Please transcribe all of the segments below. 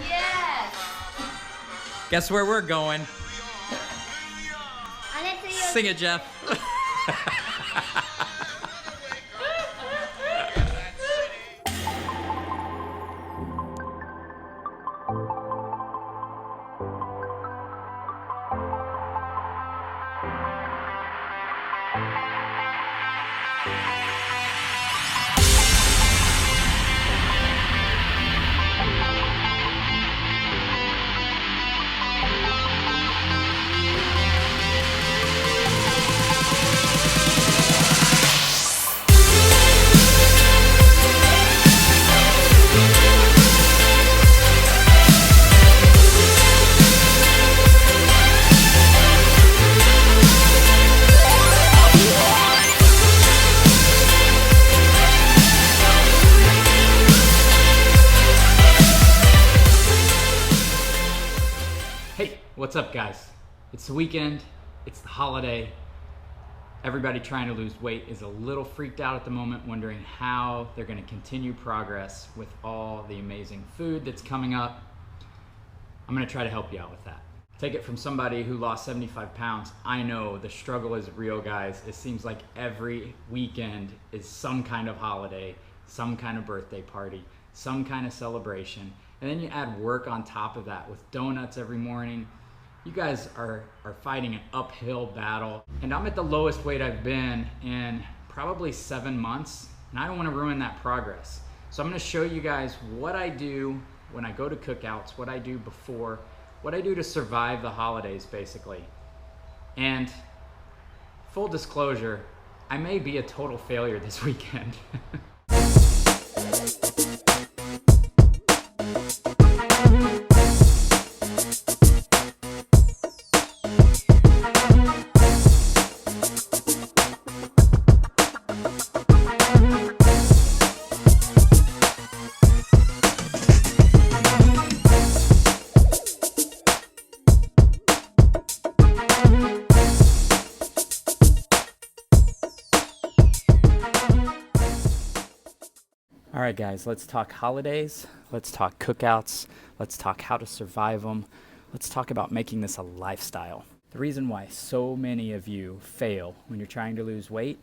Yes! Guess where we're going? Sing it, Jeff. Hey, what's up, guys? It's the weekend, it's the holiday. Everybody trying to lose weight is a little freaked out at the moment, wondering how they're going to continue progress with all the amazing food that's coming up. I'm going to try to help you out with that. Take it from somebody who lost 75 pounds. I know the struggle is real, guys. It seems like every weekend is some kind of holiday, some kind of birthday party, some kind of celebration. And then you add work on top of that with donuts every morning. You guys are fighting an uphill battle. And I'm at the lowest weight I've been in probably 7 months. And I don't want to ruin that progress. So I'm going to show you guys what I do when I go to cookouts, what I do before, what I do to survive the holidays, basically. And full disclosure, I may be a total failure this weekend. All right, guys, let's talk holidays. Let's talk cookouts. Let's talk how to survive them. Let's talk about making this a lifestyle. The reason why so many of you fail when you're trying to lose weight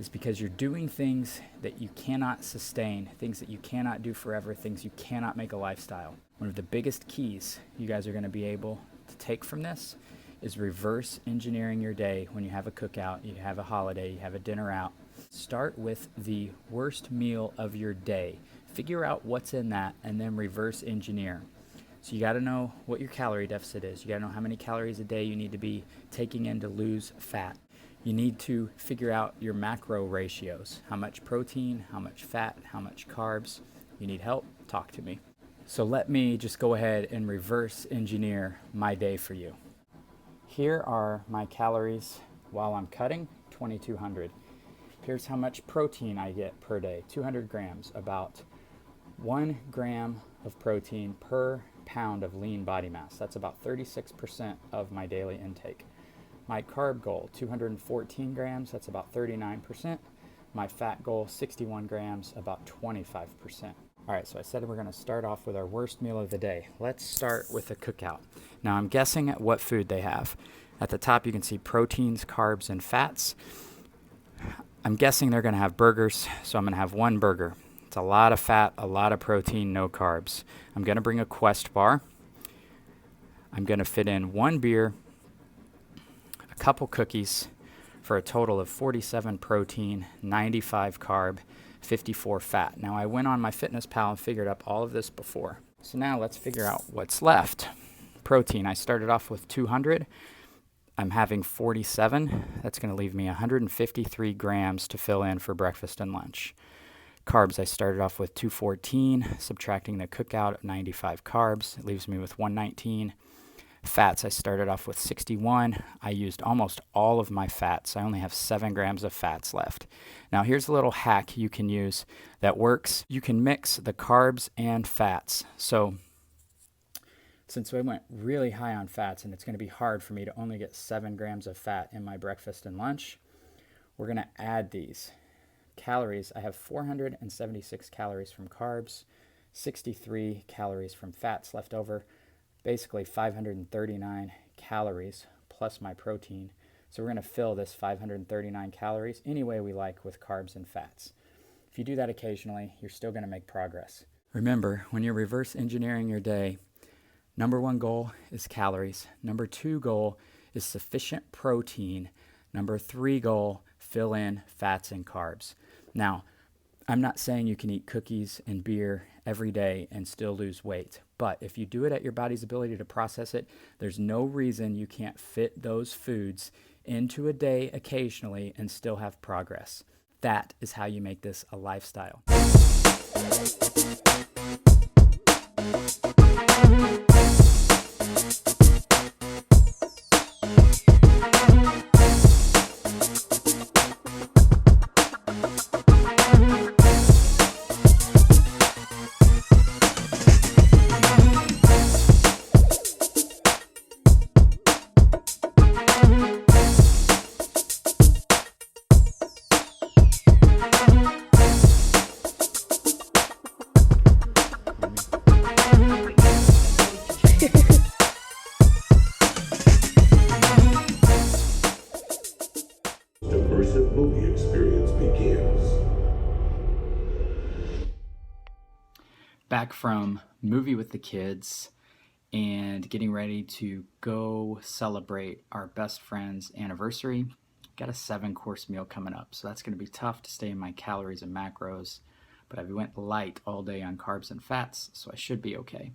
is because you're doing things that you cannot sustain, things that you cannot do forever, things you cannot make a lifestyle. One of the biggest keys you guys are going to be able to take from this is reverse engineering your day when you have a cookout, you have a holiday, you have a dinner out. Start with the worst meal of your day. Figure out what's in that and then reverse engineer. So you got to know what your calorie deficit is. You got to know how many calories a day you need to be taking in to lose fat. You need to figure out your macro ratios. How much protein, how much fat, how much carbs. You need help? Talk to me. So let me just go ahead and reverse engineer my day for you. Here are my calories while I'm cutting, 2,200. Here's how much protein I get per day, 200 grams, about 1 gram of protein per pound of lean body mass. That's about 36% of my daily intake. My carb goal, 214 grams, that's about 39%. My fat goal, 61 grams, about 25%. All right, so I said we're gonna start off with our worst meal of the day. Let's start with a cookout. Now I'm guessing at what food they have. At the top you can see proteins, carbs, and fats. I'm guessing they're gonna have burgers, so I'm gonna have one burger. It's a lot of fat, a lot of protein, no carbs. I'm gonna bring a Quest bar. I'm gonna fit in one beer, a couple cookies, for a total of 47 protein, 95 carb, 54 fat. Now I went on MyFitnessPal and figured up all of this before. So now let's figure out what's left. Protein, I started off with 200. I'm having 47. That's going to leave me 153 grams to fill in for breakfast and lunch. Carbs, I started off with 214, subtracting the cookout of 95 carbs. It leaves me with 119. Fats, I started off with 61. I used almost all of my fats. I only have 7 grams of fats left. Now here's a little hack you can use that works. You can mix the carbs and fats. So since I went really high on fats and it's going to be hard for me to only get 7 grams of fat in my breakfast and lunch, we're going to add these. Calories, I have 476 calories from carbs, 63 calories from fats left over, basically 539 calories plus my protein. So we're going to fill this 539 calories any way we like with carbs and fats. If you do that occasionally, you're still going to make progress. Remember, when you're reverse engineering your day, number one goal is calories. Number two goal is sufficient protein. Number three goal, fill in fats and carbs. Now, I'm not saying you can eat cookies and beer every day and still lose weight, but if you do it at your body's ability to process it, there's no reason you can't fit those foods into a day occasionally and still have progress. That is how you make this a lifestyle. Movie experience begins. Back from movie with the kids and getting ready to go celebrate our best friend's anniversary. Got a 7-course meal coming up, so that's going to be tough to stay in my calories and macros, but I went light all day on carbs and fats, so I should be okay.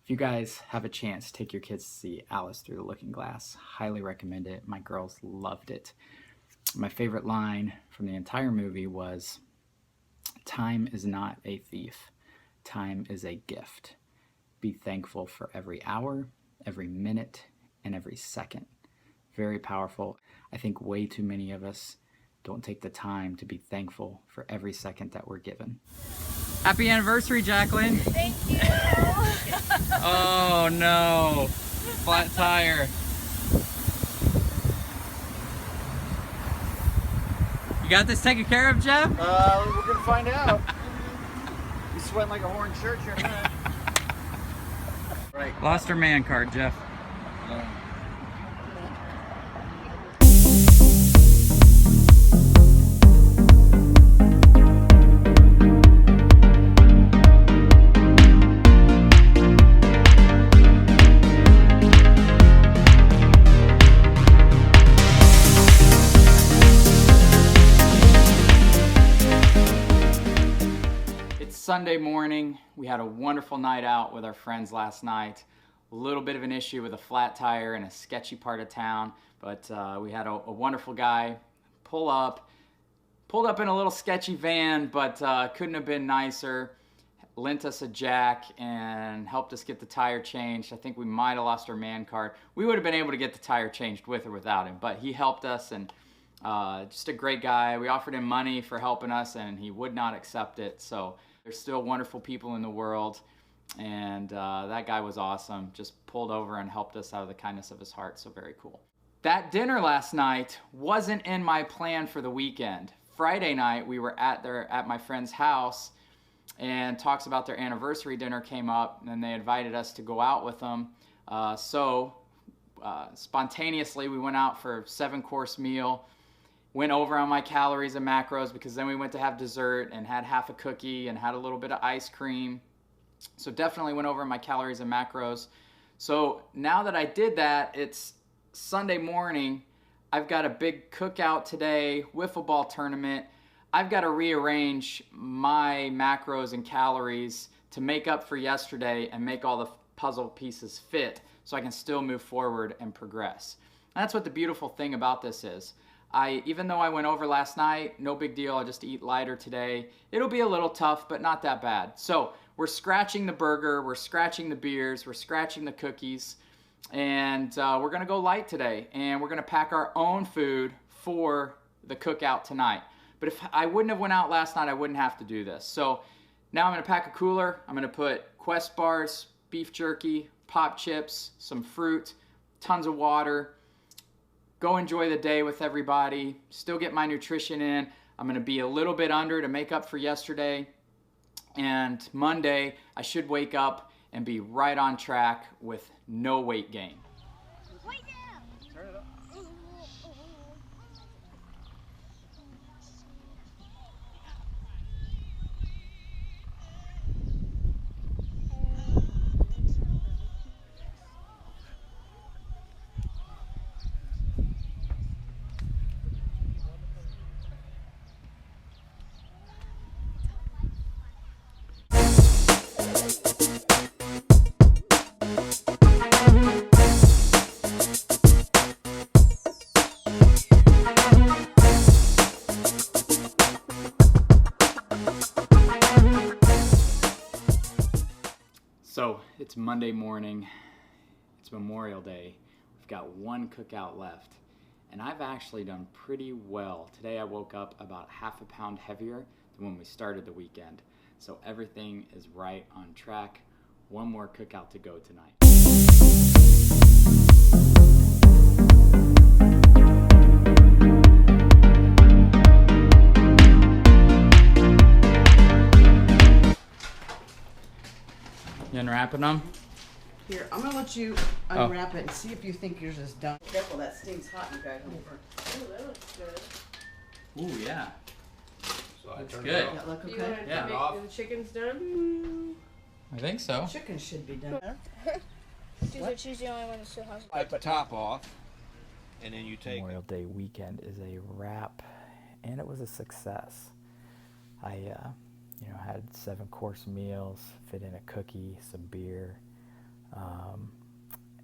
If you guys have a chance, take your kids to see Alice Through the Looking Glass. Highly recommend it. My girls loved it. My favorite line from the entire movie was, "Time is not a thief. Time is a gift. Be thankful for every hour, every minute, and every second." Very powerful. I think way too many of us don't take the time to be thankful for every second that we're given. Happy anniversary, Jacqueline. Thank you. Oh no, flat tire. You got this taken care of, Jeff? We're gonna find out. He's sweating like a horned church here in a minute. Right. Lost her man card, Jeff. Sunday morning. We had a wonderful night out with our friends last night. A little bit of an issue with a flat tire in a sketchy part of town, but we had a wonderful guy pulled up in a little sketchy van, but couldn't have been nicer. Lent us a jack and helped us get the tire changed. I think we might have lost our man card. We would have been able to get the tire changed with or without him, but he helped us, and just a great guy. We offered him money for helping us and he would not accept it. So there's still wonderful people in the world, and that guy was awesome. Just pulled over and helped us out of the kindness of his heart, so very cool. That dinner last night wasn't in my plan for the weekend. Friday night we were at my friend's house, and talks about their anniversary dinner came up, and they invited us to go out with them. Spontaneously we went out for a 7-course meal. Went over on my calories and macros, because then we went to have dessert and had half a cookie and had a little bit of ice cream. So definitely went over on my calories and macros. So now that I did that, it's Sunday morning. I've got a big cookout today, wiffle ball tournament. I've got to rearrange my macros and calories to make up for yesterday and make all the puzzle pieces fit so I can still move forward and progress. And that's what the beautiful thing about this is. Even though I went over last night, no big deal. I'll just eat lighter today. It'll be a little tough, but not that bad. So we're scratching the burger, we're scratching the beers, we're scratching the cookies, and we're gonna go light today. And we're gonna pack our own food for the cookout tonight. But if I wouldn't have went out last night, I wouldn't have to do this. So now I'm gonna pack a cooler. I'm gonna put Quest bars, beef jerky, pop chips, some fruit, tons of water. Go enjoy the day with everybody, still get my nutrition in. I'm gonna be a little bit under to make up for yesterday. And Monday, I should wake up and be right on track with no weight gain. Turn it up. So it's Monday morning, it's Memorial Day, we've got one cookout left, and I've actually done pretty well. Today I woke up about half a pound heavier than when we started the weekend, so everything is right on track. One more cookout to go tonight. You unwrapping them? Here, I'm gonna let you unwrap it and see if you think yours is done. Careful, that sting's hot, you guys. Oh, that looks good. Ooh, yeah. So I Looks turned good. it Does off. that look Do you okay? want to Yeah. make Off. the chicken's done? I think so. Chicken should be done. She's the only one that still has. Wipe the top off, and then you take Memorial Day weekend is a wrap, and it was a success. I, had 7-course meals, fit in a cookie, some beer,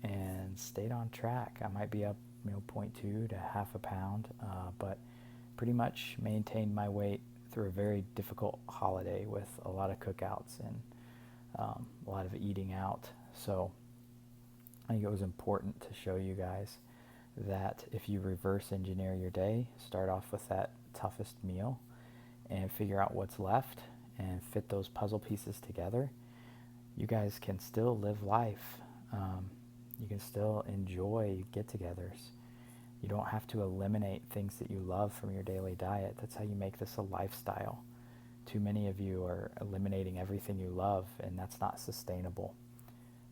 and stayed on track. I might be up, 0.2 to half a pound, but pretty much maintained my weight through a very difficult holiday with a lot of cookouts and a lot of eating out. So I think it was important to show you guys that if you reverse engineer your day, start off with that toughest meal and figure out what's left and fit those puzzle pieces together, you guys can still live life. You can still enjoy get-togethers. You don't have to eliminate things that you love from your daily diet. That's how you make this a lifestyle. Too many of you are eliminating everything you love, and that's not sustainable.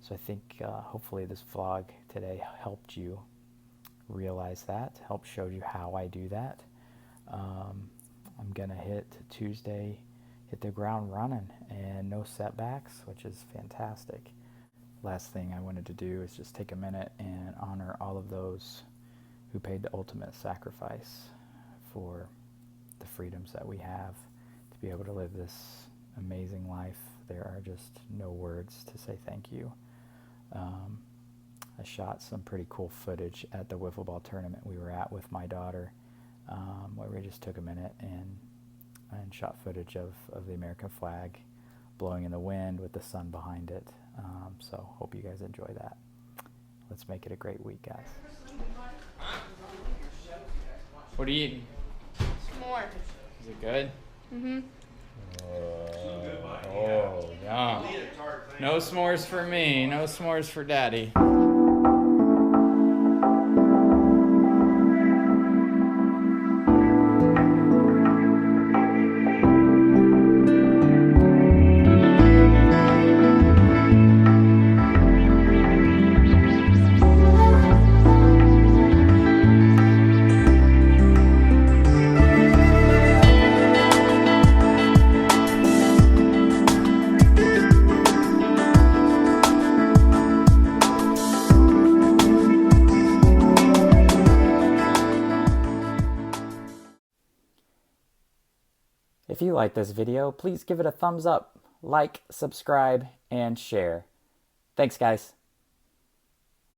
So I think hopefully this vlog today helped you realize that, helped show you how I do that. I'm gonna hit Tuesday, hit the ground running and no setbacks, which is fantastic. Last thing I wanted to do is just take a minute and honor all of those who paid the ultimate sacrifice for the freedoms that we have to be able to live this amazing life. There are just no words to say thank you. I shot some pretty cool footage at the wiffle ball tournament we were at with my daughter, where we just took a minute and shot footage of the American flag blowing in the wind with the sun behind it. So hope you guys enjoy that. Let's make it a great week, guys. What are you eating? More. Is it good? Mm-hmm. Oh, yum. No s'mores for me. No s'mores for Daddy. If you like this video, please give it a thumbs up, like, subscribe, and share. Thanks, guys.